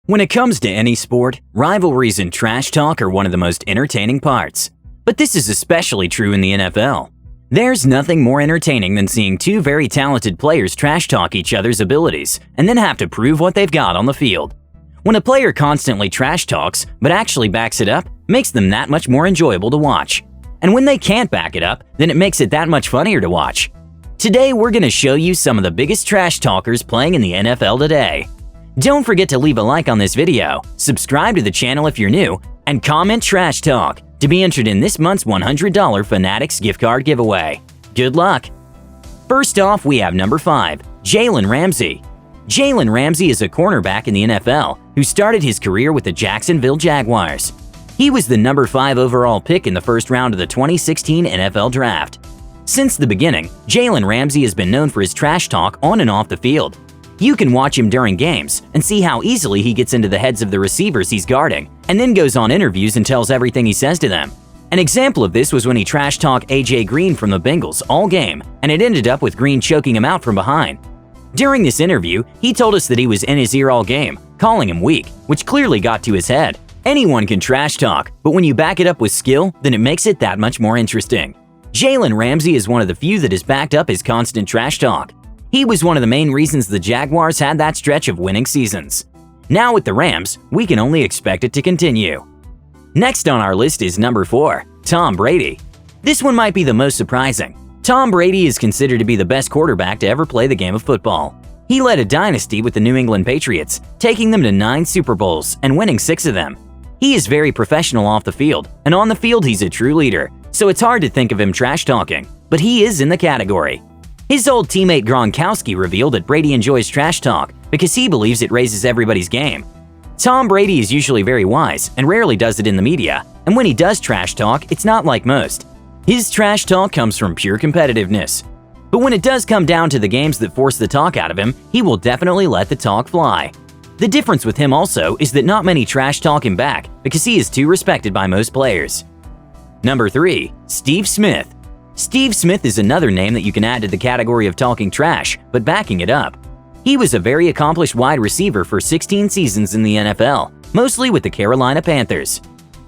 When it comes to any sport, rivalries and trash talk are one of the most entertaining parts. But this is especially true in the NFL. There's nothing more entertaining than seeing two very talented players trash talk each other's abilities and then have to prove what they've got on the field. When a player constantly trash talks but actually backs it up, makes them that much more enjoyable to watch. And when they can't back it up, then it makes it that much funnier to watch. Today we're going to show you some of the biggest trash talkers playing in the NFL today. Don't forget to leave a like on this video, subscribe to the channel if you're new, and comment trash talk to be entered in this month's $100 Fanatics gift card giveaway. Good luck! First off, we have number 5, Jalen Ramsey. Jalen Ramsey is a cornerback in the NFL who started his career with the Jacksonville Jaguars. He was the number 5 overall pick in the first round of the 2016 NFL Draft. Since the beginning, Jalen Ramsey has been known for his trash talk on and off the field. You can watch him during games and see how easily he gets into the heads of the receivers he's guarding and then goes on interviews and tells everything he says to them. An example of this was when he trash-talked AJ Green from the Bengals all game, and it ended up with Green choking him out from behind. During this interview, he told us that he was in his ear all game, calling him weak, which clearly got to his head. Anyone can trash talk, but when you back it up with skill, then it makes it that much more interesting. Jalen Ramsey is one of the few that has backed up his constant trash talk. He was one of the main reasons the Jaguars had that stretch of winning seasons. Now with the Rams, we can only expect it to continue. Next on our list is number 4, Tom Brady. This one might be the most surprising. Tom Brady is considered to be the best quarterback to ever play the game of football. He led a dynasty with the New England Patriots, taking them to 9 Super Bowls and winning 6 of them. He is very professional off the field, and on the field he's a true leader, so it's hard to think of him trash talking, but he is in the category. His old teammate Gronkowski revealed that Brady enjoys trash talk because he believes it raises everybody's game. Tom Brady is usually very wise and rarely does it in the media, and when he does trash talk, it's not like most. His trash talk comes from pure competitiveness. But when it does come down to the games that force the talk out of him, he will definitely let the talk fly. The difference with him also is that not many trash talk him back because he is too respected by most players. Number 3, Steve Smith. Steve Smith is another name that you can add to the category of talking trash, but backing it up. He was a very accomplished wide receiver for 16 seasons in the NFL, mostly with the Carolina Panthers.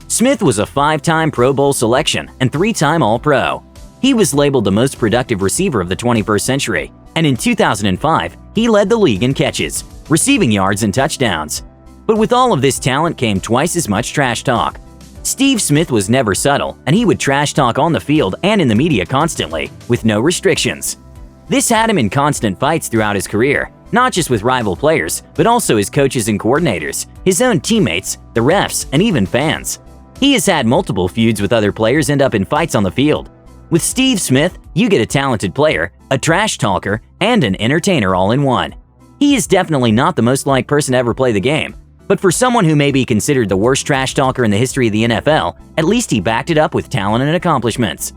Smith was a 5-time Pro Bowl selection and 3-time All-Pro. He was labeled the most productive receiver of the 21st century, and in 2005, he led the league in catches, receiving yards, and touchdowns. But with all of this talent came twice as much trash talk. Steve Smith was never subtle, and he would trash talk on the field and in the media constantly, with no restrictions. This had him in constant fights throughout his career, not just with rival players, but also his coaches and coordinators, his own teammates, the refs, and even fans. He has had multiple feuds with other players end up in fights on the field. With Steve Smith, you get a talented player, a trash talker, and an entertainer all in one. He is definitely not the most liked person to ever play the game, but for someone who may be considered the worst trash talker in the history of the NFL, at least he backed it up with talent and accomplishments.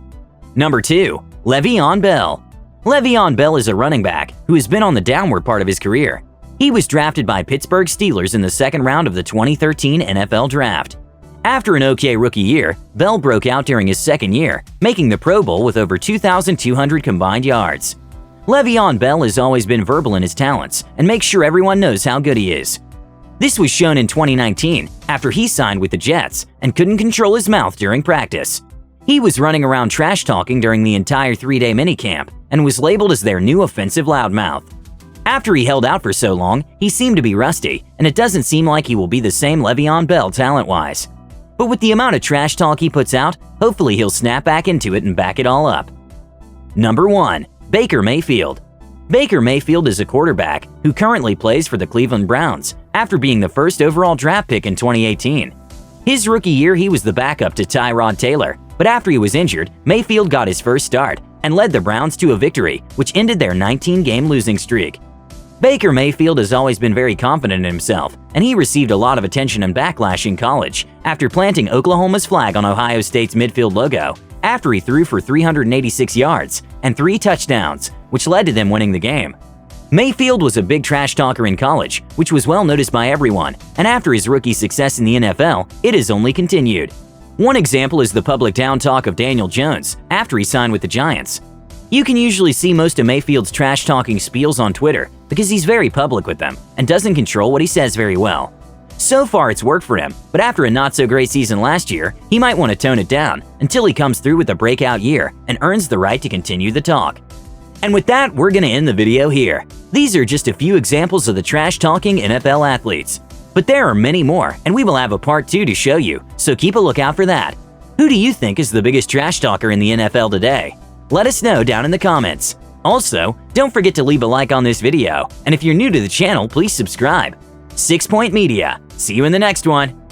Number 2, Le'Veon Bell. Le'Veon Bell is a running back who has been on the downward part of his career. He was drafted by Pittsburgh Steelers in the second round of the 2013 NFL Draft. After an okay rookie year, Bell broke out during his second year, making the Pro Bowl with over 2,200 combined yards. Le'Veon Bell has always been verbal in his talents and makes sure everyone knows how good he is. This was shown in 2019 after he signed with the Jets and couldn't control his mouth during practice. He was running around trash talking during the entire 3-day minicamp and was labeled as their new offensive loudmouth. After he held out for so long, he seemed to be rusty, and it doesn't seem like he will be the same Le'Veon Bell talent-wise. But with the amount of trash talk he puts out, hopefully he'll snap back into it and back it all up. Number 1, Baker Mayfield. Baker Mayfield is a quarterback who currently plays for the Cleveland Browns after being the first overall draft pick in 2018. His rookie year, he was the backup to Tyrod Taylor, but after he was injured, Mayfield got his first start and led the Browns to a victory, which ended their 19-game losing streak. Baker Mayfield has always been very confident in himself, and he received a lot of attention and backlash in college after planting Oklahoma's flag on Ohio State's midfield logo after he threw for 386 yards and 3 touchdowns, which led to them winning the game. Mayfield was a big trash talker in college, which was well noticed by everyone, and after his rookie success in the NFL, it has only continued. One example is the public down talk of Daniel Jones after he signed with the Giants. You can usually see most of Mayfield's trash-talking spiels on Twitter because he's very public with them and doesn't control what he says very well. So far it's worked for him, but after a not-so-great season last year, he might want to tone it down until he comes through with a breakout year and earns the right to continue the talk. And with that, we're gonna end the video here. These are just a few examples of the trash-talking NFL athletes. But there are many more, and we will have a part 2 to show you, so keep a lookout for that. Who do you think is the biggest trash talker in the NFL today? Let us know down in the comments. Also, don't forget to leave a like on this video, and if you're new to the channel, please subscribe. 6 Point Media. See you in the next one.